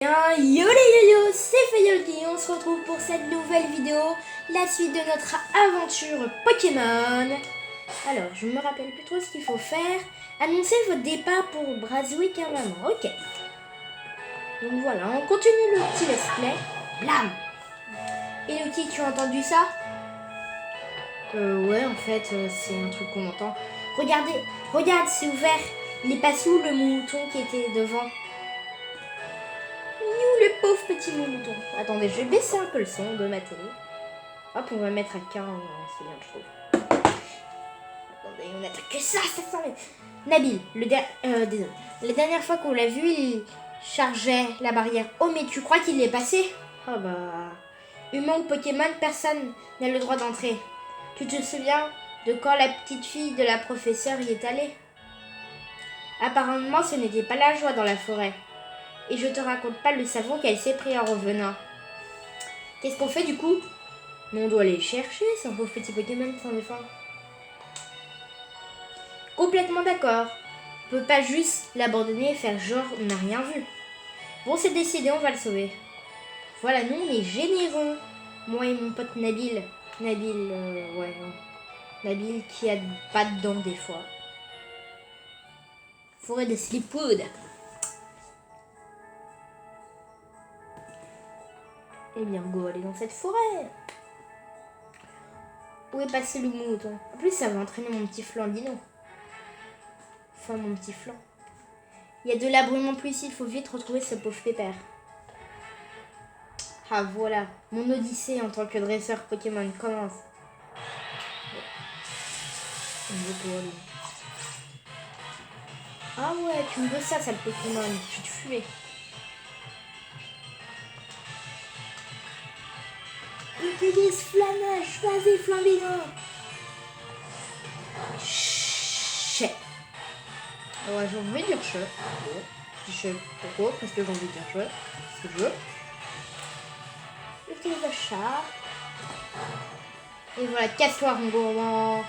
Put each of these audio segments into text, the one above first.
Yo les yo-yo, c'est Fayolki, on se retrouve pour cette nouvelle vidéo, la suite de notre aventure Pokémon. Alors, je me rappelle plus trop ce qu'il faut faire. Annoncez votre départ pour Brunswick avant. Ok. Donc voilà, on continue le petit let's play. Blam. Et Lucky, tu as entendu ça? Ouais, en fait, c'est un truc qu'on entend. Regardez, regarde, c'est ouvert. Il est passé où le mouton qui était devant? Le pauvre petit mouton. Attendez, je vais baisser un peu le son de ma télé. Hop, on va mettre à 40, c'est bien, je trouve. Attendez, on attaque que ça s'enlève. Nabil, désolé. La dernière fois qu'on l'a vu, il chargeait la barrière. Oh, mais tu crois qu'il est passé? Oh bah... Humain ou Pokémon, personne n'a le droit d'entrer. Tu te souviens de quand la petite fille de la professeure y est allée? Apparemment, ce n'était pas la joie dans la forêt. Et je te raconte pas le savon qu'elle s'est pris en revenant. Qu'est-ce qu'on fait du coup? Mais on doit aller le chercher, c'est un pauvre petit Pokémon sans défend. Complètement d'accord. On peut pas juste l'abandonner et faire genre on n'a rien vu. Bon, c'est décidé, on va le sauver. Voilà, nous on est généreux. Moi et mon pote Nabil. Nabil qui a pas de dents des fois. Forêt de Slipwood. Eh bien, go aller dans cette forêt. Où est passé le mouton? En plus, ça va entraîner mon petit Flandino. Enfin, mon petit flan. Il y a de la brume en plus, il faut vite retrouver ce pauvre pépère. Ah voilà, mon odyssée en tant que dresseur Pokémon commence. Ah ouais, tu me veux ça, sale Pokémon. Tu te fuis. Utilise flamage, vas-y Flambino. Chut. Ouais, j'ai envie de dire chut. Je dis chut. Pourquoi? Parce que j'ai envie de dire chut. Parce que je veux. Utilise le chat. Et voilà, casse-toi, mon gourmand.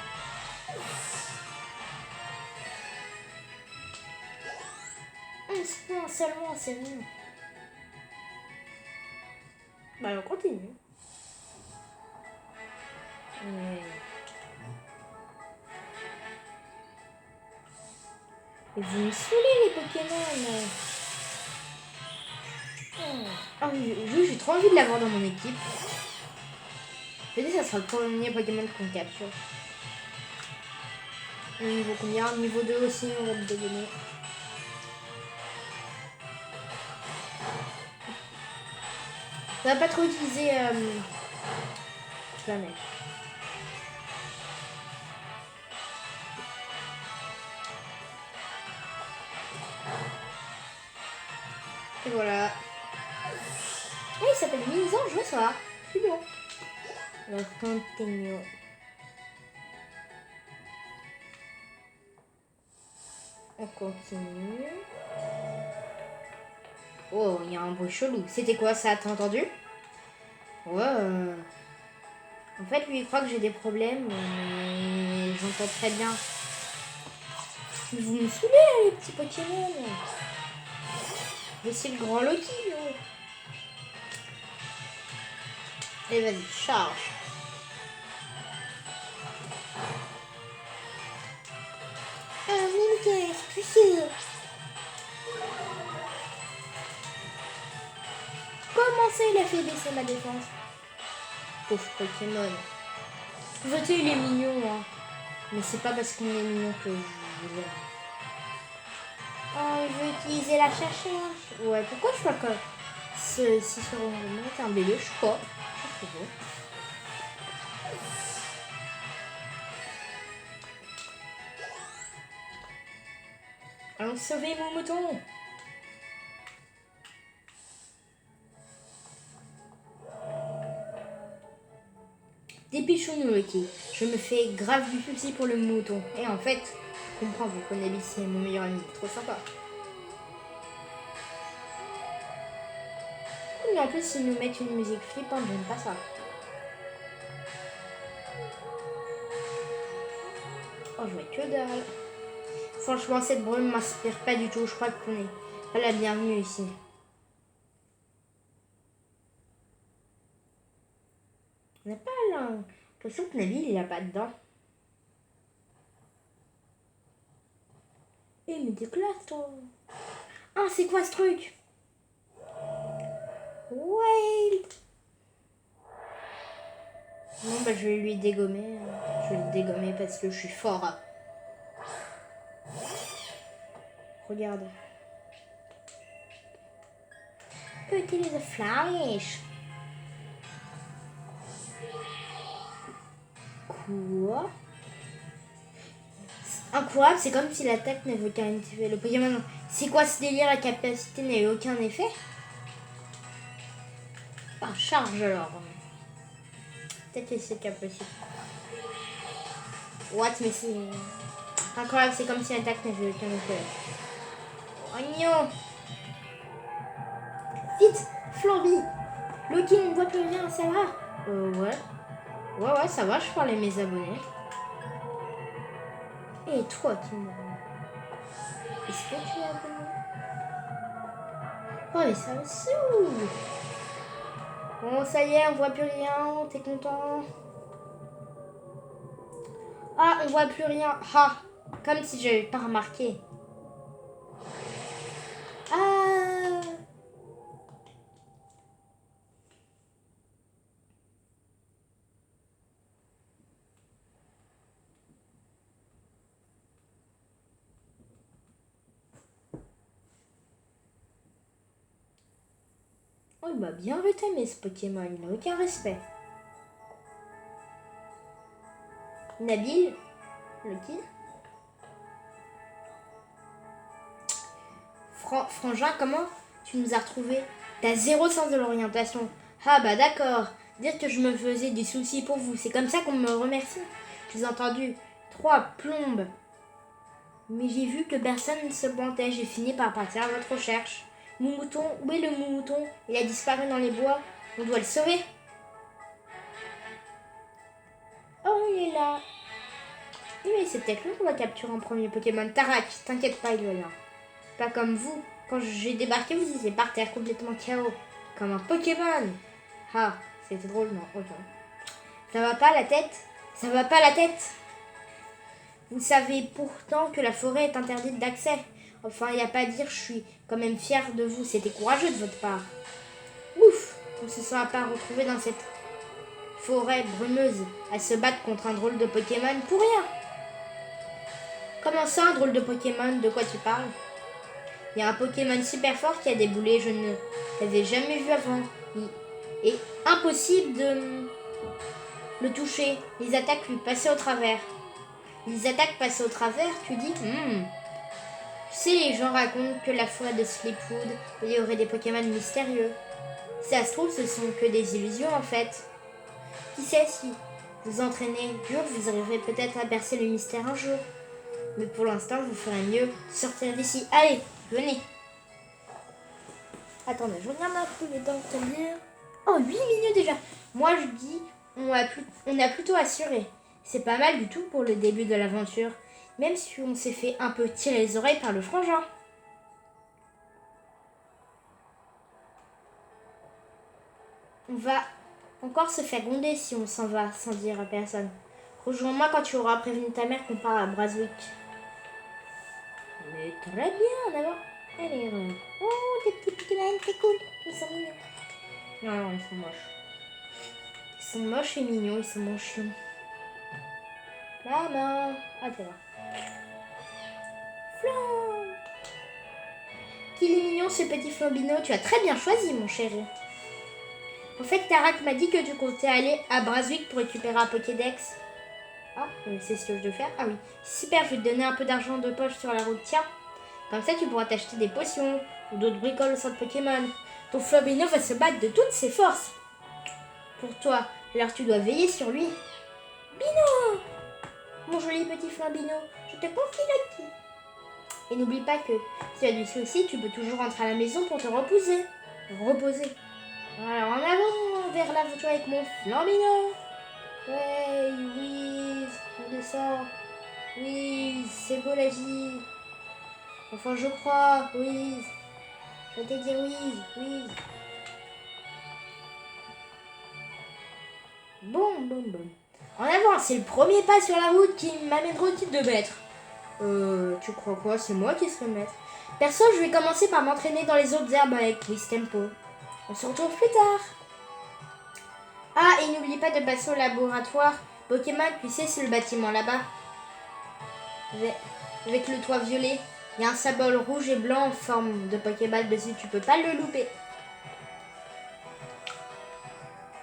Non, seulement, c'est mignon. Bah, on continue. Et vous me saoulez, les Pokémon. Oh, j'ai trop envie de l'avoir dans mon équipe. Je dis, ça sera le premier Pokémon qu'on capture. Niveau combien? Niveau 2 aussi, on va le donner. On va pas trop utiliser Flamèche. Et voilà. Et il s'appelle Minzan, je vois ça. C'est bon. On va continuer. On continue. Oh, il y a un bruit chelou. C'était quoi ça? T'as entendu? Ouais. En fait, lui, il croit que j'ai des problèmes, mais j'entends très bien. Mais vous me saoulez, les petits Pokémon. C'est le grand Loki. Oh. Allez, vas-y, charge. C'est sûr. Comment ça, il a fait baisser ma défense? Pauvre Pokémon. Votez, il est mignon, hein. Mais c'est pas parce qu'on est mignon que je l'aime. Oh, il veut utiliser la chercheuse. Ouais, pourquoi je vois que si sur un bébé, je sais pas. Je sais pas. Allons sauver mon mouton. Dépêchons-nous, Lucky. Je me fais grave du souci pour le mouton. Et en fait, je comprends, vous connaissez, c'est mon meilleur ami. Trop sympa. Mais en plus, ils nous mettent une musique flippante, j'aime pas ça. Oh, je vois que dalle. Franchement, cette brume m'inspire pas du tout. Je crois qu'on est pas la bienvenue ici. On n'a pas l'impression que Nabil, il a pas dedans. Eh, mais t'es classe, toi. Ah, c'est quoi ce truc? Wait. Non, bah je vais lui dégommer. Je vais le dégommer parce que je suis fort. Regarde. Je peux utiliser Flash. Quoi? Incroyable, c'est comme si l'attaque n'avait aucun effet. Le Pokémon, c'est quoi ce délire? La capacité n'avait aucun effet? Ah, charge alors. Peut-être que c'est capacité. What? Mais c'est incroyable, c'est comme si l'attaque n'avait aucun effet. Oh non! Vite! Flamby! Loki ne voit plus rien, ça va? Ouais. Ouais, ça va, je parlais à mes abonnés. Et toi, qui me... Est-ce que tu es abonné? Oh, mais ça me saoule! Bon, ça y est, on voit plus rien, t'es content? Ah, on voit plus rien. Ah, comme si j'avais pas remarqué. Ah! Oh, il m'a bien rétamé ce Pokémon, il n'a aucun respect. Nabil? Loki? Frangin, comment tu nous as retrouvés? T'as zéro sens de l'orientation. Ah bah d'accord. Dire que je me faisais des soucis pour vous, c'est comme ça qu'on me remercie. Je vous ai entendu. 3 plombes. Mais j'ai vu que personne ne se pointait. J'ai fini par partir à votre recherche. Moumouton, où est le Moumouton? Il a disparu dans les bois. On doit le sauver. Oh, il est là. Oui, mais c'est peut-être lui qu'on va capturer en premier Pokémon. Tarak, t'inquiète pas, il est là. Pas comme vous. Quand j'ai débarqué, vous étiez par terre, complètement KO. Comme un Pokémon. Ah, c'était drôle, non? Ok. Ça va pas la tête? Ça va pas la tête? Vous savez pourtant que la forêt est interdite d'accès. Enfin, il n'y a pas à dire, je suis quand même fière de vous. C'était courageux de votre part. Ouf! On se sera pas retrouvé dans cette forêt brumeuse à se battre contre un drôle de Pokémon pour rien. Comment ça, un drôle de Pokémon? De quoi tu parles? Il y a un Pokémon super fort qui a déboulé. Je ne l'avais jamais vu avant. Et impossible de le toucher. Les attaques lui passaient au travers. Les attaques passaient au travers, tu dis? Tu sais, les gens racontent que la forêt de Sleepwood, il y aurait des Pokémon mystérieux. Si ça se trouve, ce sont que des illusions en fait. Qui sait, si vous entraînez dur, vous arriverez peut-être à percer le mystère un jour. Mais pour l'instant, vous ferez mieux de sortir d'ici. Allez, venez. Attendez, je regarde un peu les temps de tenir. Oh, 8 minutes déjà. Moi, je dis, on a plutôt assuré. C'est pas mal du tout pour le début de l'aventure. Même si on s'est fait un peu tirer les oreilles par le frangin. On va encore se faire gronder si on s'en va sans dire à personne. Rejoins-moi quand tu auras prévenu ta mère qu'on part à Braswick. Mais très bien, d'abord. Allez, oh, des petits Pokémon, c'est cool. Ils sont mignons. Non, ils sont moches. Ils sont moches et mignons, ils sont moches. Maman. Ah, t'es là. Flan. Qu'il est mignon ce petit Flambino. Tu as très bien choisi, mon chéri. En fait, Tarak m'a dit que tu comptais aller à Braswick pour récupérer un Pokédex. Ah, c'est ce que je dois faire. Ah oui. Super, je vais te donner un peu d'argent de poche sur la route. Tiens. Comme ça, tu pourras t'acheter des potions ou d'autres bricoles au centre Pokémon. Ton Flambino va se battre de toutes ses forces. Pour toi, alors tu dois veiller sur lui. Bino! Mon joli petit Flambino, je te confie Lucky. Et n'oublie pas que si tu as du souci, tu peux toujours rentrer à la maison pour te reposer. Reposer. Alors en avant vers l'aventure avec mon Flambino. Ouais, oui, on descend. Oui, c'est beau la vie. Enfin, je crois, oui. Je t'ai dit oui, oui. Bon. En avant, c'est le premier pas sur la route qui m'amènera au titre de maître. Tu crois quoi? C'est moi qui serai maître. Perso, je vais commencer par m'entraîner dans les autres herbes avec Wistempo. On se retrouve plus tard. Ah, et n'oublie pas de passer au laboratoire Pokémon, tu sais, c'est le bâtiment là-bas. Avec le toit violet. Il y a un symbole rouge et blanc en forme de Pokéball dessus, tu peux pas le louper.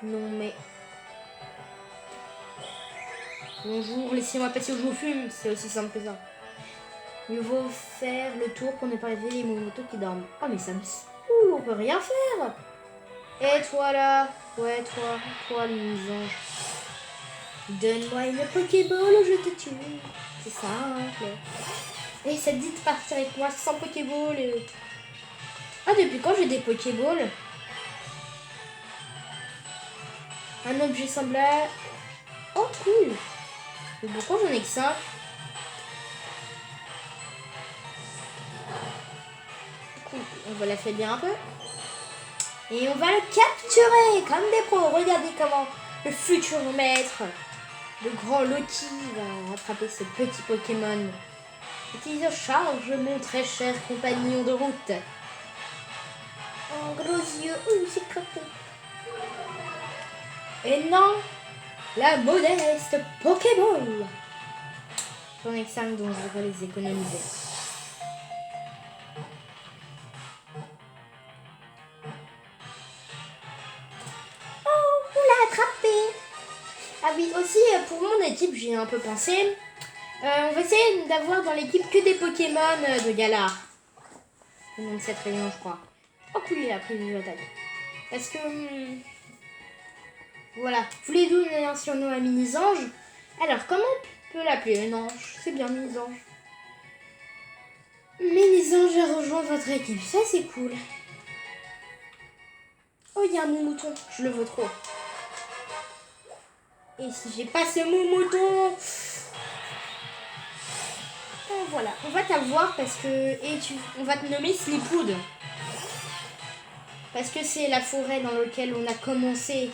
Non mais... Bonjour, laissez-moi passer où je vous fume, c'est aussi simple que ça. Mieux vaut faire le tour pour ne pas réveiller les motos qui dorment. Oh mais ça me saoule, on peut rien faire. Et toi là? Ouais, toi le misange. Donne-moi une Pokéball ou je te tue. C'est simple. Et ça te dit de partir avec moi sans Pokéball. Ah, depuis quand j'ai des Pokéballs? Un objet semblable. Oh, cool. Mais pourquoi j'en ai que 5? Cool. On va l'affaiblir un peu. Et on va le capturer comme des pros. Regardez comment le futur maître, le grand Loki, va attraper ce petit Pokémon. Utilise charge, mon très cher compagnon de route. Oh, gros yeux, c'est craqué. Et non, la modeste Pokéball. J'en ai que 5, donc je vais les économiser. Oh, on l'a attrapé. Ah oui, aussi, pour mon équipe, j'ai un peu pensé. On va essayer d'avoir dans l'équipe que des Pokémon de Galar. Au nom de cette réunion, je crois. Oh cool, il a pris une attaque. Parce que... voilà. Voulez-vous un surnom à Minisange? Alors, comment on peut l'appeler? Non, c'est bien Minisange. Minisange a rejoint votre équipe. Ça, c'est cool. Oh, il y a un mouton. Je le veux trop. Et si j'ai pas ce mouton... Oh, voilà, on va t'avoir parce que... on va te nommer Slipwood. Parce que c'est la forêt dans laquelle on a commencé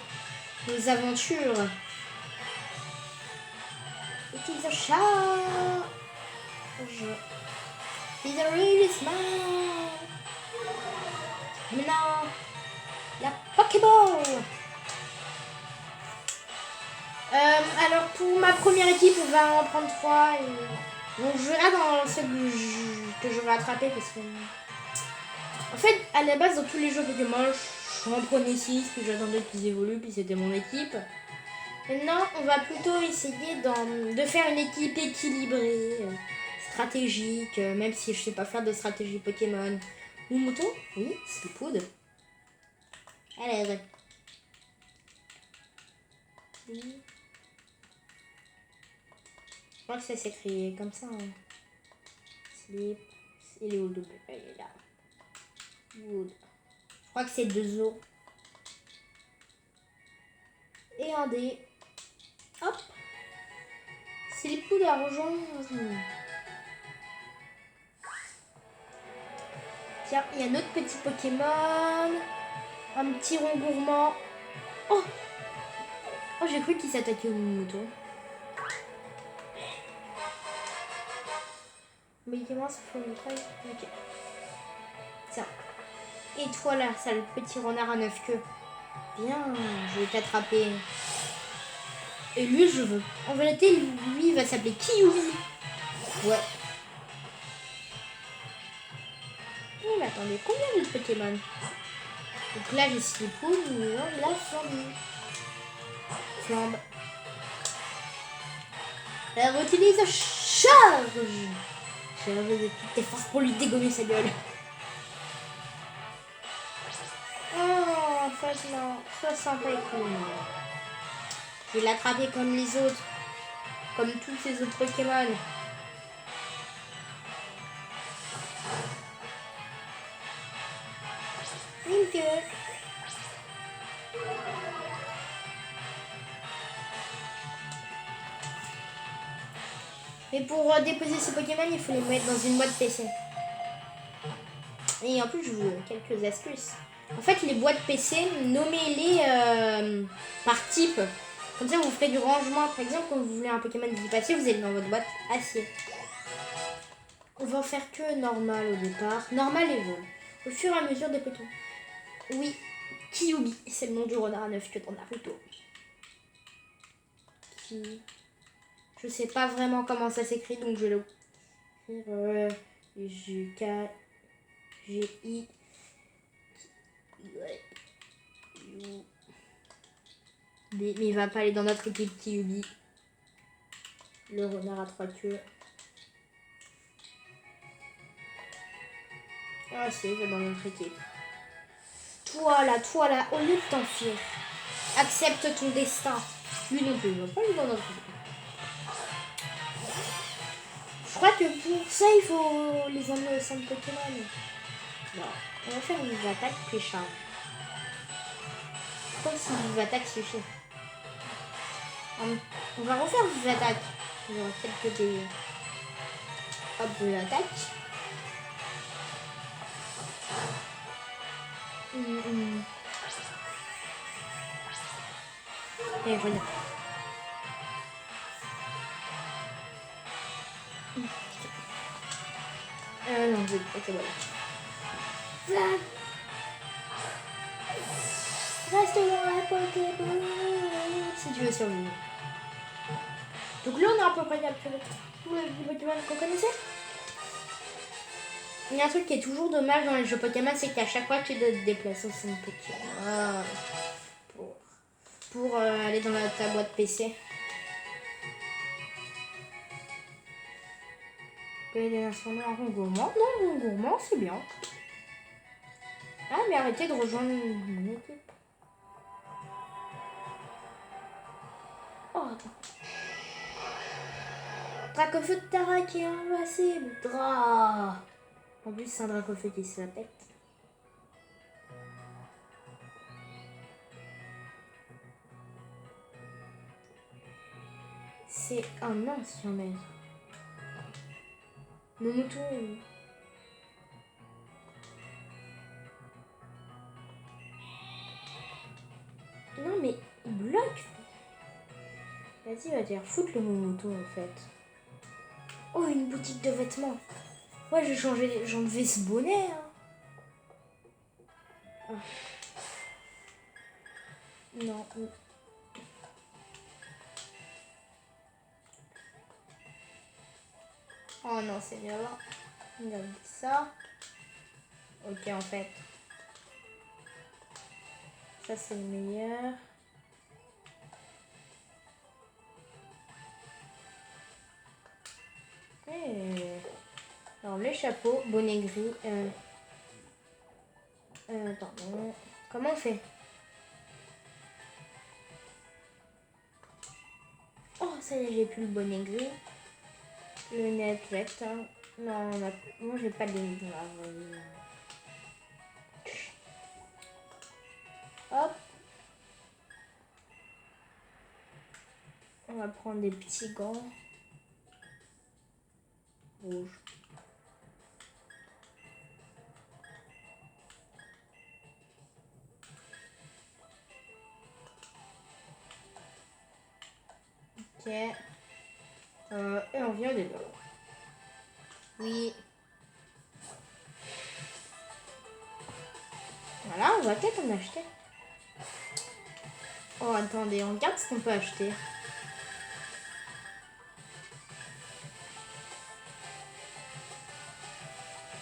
nos aventures. Utilise un chat. He's a really smart. Maintenant, la Pokéball. Alors pour ma première équipe, on va en prendre 3 et on jouera dans ceux que je vais attraper parce que en fait à la base dans tous les jeux Pokémon j'en prenais 6 puis j'attendais qu'ils évoluent puis c'était mon équipe. Maintenant on va plutôt essayer de faire une équipe équilibrée, stratégique, même si je sais pas faire de stratégie Pokémon. Ou moto? Oui, Slipwood. Allez, je crois que ça s'écrit comme ça. Hein. Slip. Il est où le double? Il est là. Wood. Je crois que c'est 2 os. Et un D. Hop. Slipwood a rejoint. Tiens, il y a un autre petit Pokémon. Un petit rond gourmand. Oh! Oh, j'ai cru qu'il s'attaquait au mouton. Médicaments, ça fait une taille. Ok. Tiens. Et toi là, ça le petit renard à 9 queues. Bien, je vais t'attraper. Et lui, je veux. En vérité, lui, il va s'appeler Kiwi. Ouais. Oh, mais attendez, combien de Pokémon? Donc là, j'ai Slipwood, la flambe. Flambe. Alors, utilise charge. J'ai réveillé toutes tes forces pour lui dégommer sa gueule. Oh, en fait, non. Ça sympa et cool. Je vais l'attraper comme les autres. Comme tous ces autres Pokémon. Ok. Mais pour déposer ces Pokémon, il faut les mettre dans une boîte PC. Et en plus, je veux quelques astuces. En fait, les boîtes PC, nommez-les par type. Comme ça, vous ferez du rangement. Par exemple, quand vous voulez un Pokémon Digipassé, vous allez dans votre boîte acier. On va faire que normal au départ. Normal et vol. Au fur et à mesure des Pokémon. Oui, Kyubi, c'est le nom du renard à 9 queues dans Naruto. Je sais pas vraiment comment ça s'écrit, donc je vais l'écrire. G-K-G-I. Mais il va pas aller dans notre équipe Kyubi. Le renard à 3 queues. Ah si, il va dans notre équipe. Toi là, au lieu de t'enfuir, accepte ton destin. Lui non plus, il va pas aller dans notre équipe. Je crois que pour ça, il faut les emmener au centre Pokémon. Non, on va faire une attaque puis charge. Comme si une attaque suffit. On va refaire une attaque. Il y aura quelques dégâts. Hop, de l'attaque. Et voilà. Non, je vais pas, c'est voilà. Reste dans la Pokéball si tu veux survivre. Donc là, on a à peu près capturé tous les Pokémon qu'on connaissait. Il y a un truc qui est toujours dommage dans les jeux Pokémon, c'est qu'à chaque fois, tu dois te déplacer au centre Pokémon pour aller dans ta boîte PC. Et les transformer en Rongourmand. Non, Rongourmand, c'est bien. Ah, mais arrêtez de rejoindre mon équipe. Oh, attends. Dracofeu de Tara qui est invincible. Dra. En plus, c'est un Dracofeu qui se la pète. C'est un ancien maître. Mon mouton. Non, mais il bloque. Vas-y, va dire foutre le Momoto en fait. Oh, une boutique de vêtements. Ouais, j'ai enlevé ce bonnet. Hein. Ah. Non. Oh non, c'est bien là. Regarde ça. Ok, en fait. Ça, c'est le meilleur. Et... alors, le chapeau, bonnet gris. Pardon. Comment on fait? Oh, ça y est, j'ai plus le bonnet gris. Le nez recte. Hein. Non, moi, j'ai pas de limite. Hop. On va prendre des petits gants. Rouge. Ok. Et on vient de là. Oui. Voilà, on va peut-être en acheter. Oh, attendez, on regarde ce qu'on peut acheter.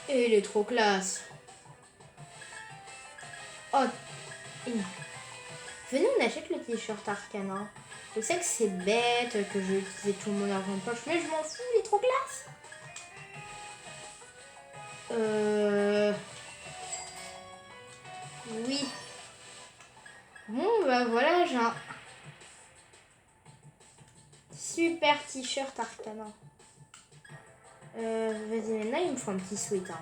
Et il est trop classe. Oh. Venez, on achète le t-shirt Arcana. Je sais que c'est bête, que je vais utiliser tout mon argent de poche, mais je m'en fous, il est trop classe. Oui. Bon, bah voilà, j'ai un super t-shirt Arcana. Vas-y, maintenant, il me faut un petit sweat. Hein.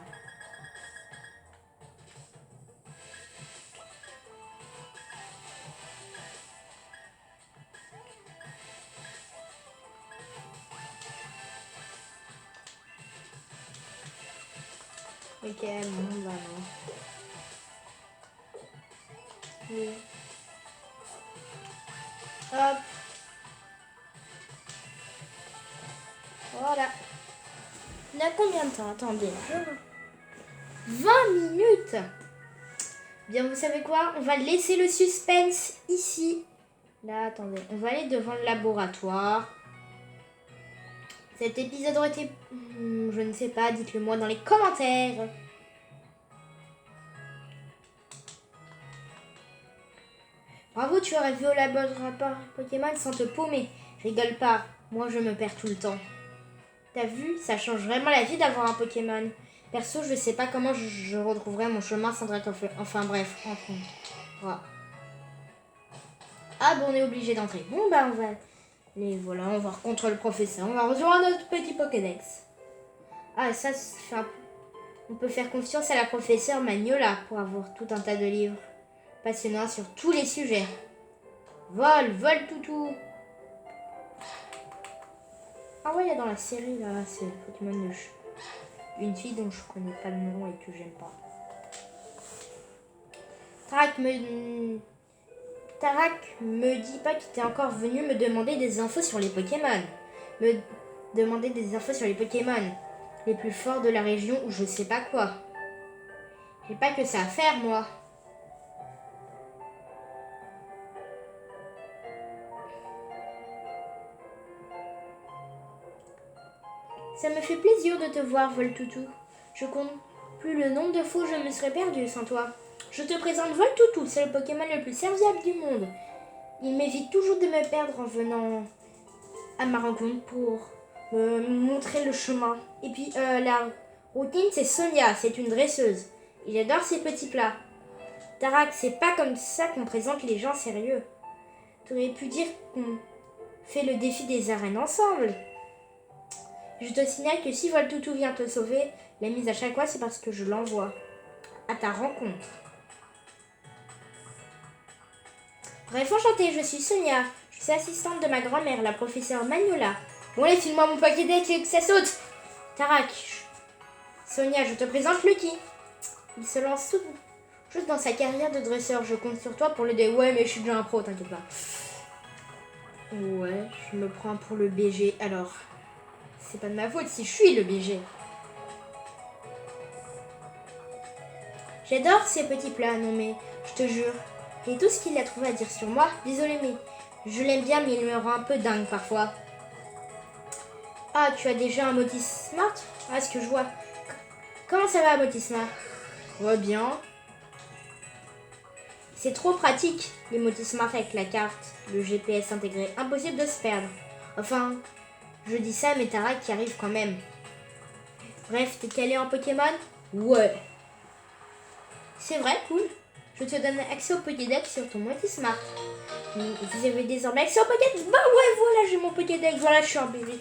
Ok, bon, bah non. Oui. Hop. Voilà. On a combien de temps? Attendez. 20 minutes. Bien, vous savez quoi? On va laisser le suspense ici. Là, attendez. On va aller devant le laboratoire. Cet épisode aurait été... je ne sais pas, dites-le moi dans les commentaires. Bravo, tu aurais vu au laboratoire Pokémon sans te paumer. Rigole pas, moi je me perds tout le temps. T'as vu, ça change vraiment la vie d'avoir un Pokémon. Perso, je sais pas comment je retrouverai mon chemin sans Dracofeu. Enfin bref, rencontre. Voilà. Ah bon, on est obligé d'entrer. Bon bah on va... Et voilà, on va rencontrer le professeur. On va rejoindre notre petit Pokédex. Ah ça, on peut faire confiance à la professeure Magnola pour avoir tout un tas de livres passionnants sur tous les sujets. Vol toutou. Ah ouais, il y a dans la série là, c'est le Pokémon de une fille dont je connais pas le nom et que j'aime pas. Tarak me dit pas qu'il était encore venu me demander des infos sur les Pokémon. Me demander des infos sur les Pokémon les plus forts de la région ou je sais pas quoi. J'ai pas que ça à faire moi. Ça me fait plaisir de te voir, Voltoutou. Je compte plus le nombre de fois où je me serais perdue sans toi. Je te présente Voltoutou, c'est le Pokémon le plus serviable du monde. Il m'évite toujours de me perdre en venant à ma rencontre pour me montrer le chemin. Et puis la routine, c'est Sonia, c'est une dresseuse. Il adore ses petits plats. Tarak, c'est pas comme ça qu'on présente les gens sérieux. T'aurais pu dire qu'on fait le défi des arènes ensemble. Je te signale que si Voltoutou vient te sauver, la mise à chaque fois, c'est parce que je l'envoie à ta rencontre. Bref, enchantée, je suis Sonia. Je suis assistante de ma grand-mère, la professeure Magnola. Bon, allez, file-moi mon Pokédex et que ça saute. Tarak. Sonia, je te présente Lucky. Il se lance tout juste dans sa carrière de dresseur. Je compte sur toi pour l'aider. Ouais, mais je suis déjà un pro, t'inquiète pas. Ouais, je me prends pour le BG. Alors... c'est pas de ma faute si je suis le BG. J'adore ces petits plats, non mais je te jure. Et tout ce qu'il a trouvé à dire sur moi, désolé mais je l'aime bien mais il me rend un peu dingue parfois. Ah, tu as déjà un Motismart? Ah, ce que je vois. Comment ça va, Motismart? Va bien. C'est trop pratique, les Motismart avec la carte, le GPS intégré. Impossible de se perdre. Enfin... je dis ça, mais Tarak qui arrive quand même. Bref, t'es calé en Pokémon? Ouais. C'est vrai, cool. Je te donne accès au Pokédex sur ton Motismart. Vous avez désormais accès au Pokédex? Bah ouais, voilà, j'ai mon Pokédex. Voilà, je suis un bébé.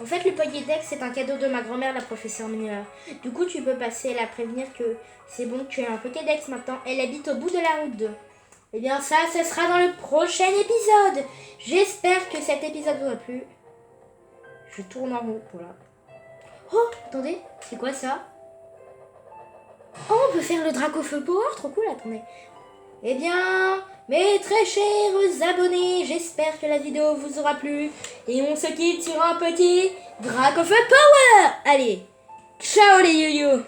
En fait, le Pokédex, c'est un cadeau de ma grand-mère, la professeure Miller. Du coup, tu peux passer à la prévenir que c'est bon que tu as un Pokédex maintenant. Elle habite au bout de la route 2. Eh bien, ça sera dans le prochain épisode. J'espère que cet épisode vous a plu. Je tourne en rond, voilà. Oh, attendez, c'est quoi ça? Oh, on peut faire le Dracofeu Power, trop cool, attendez. Eh bien, mes très chers abonnés, j'espère que la vidéo vous aura plu. Et on se quitte sur un petit Dracofeu Power. Allez, ciao les yo-yo.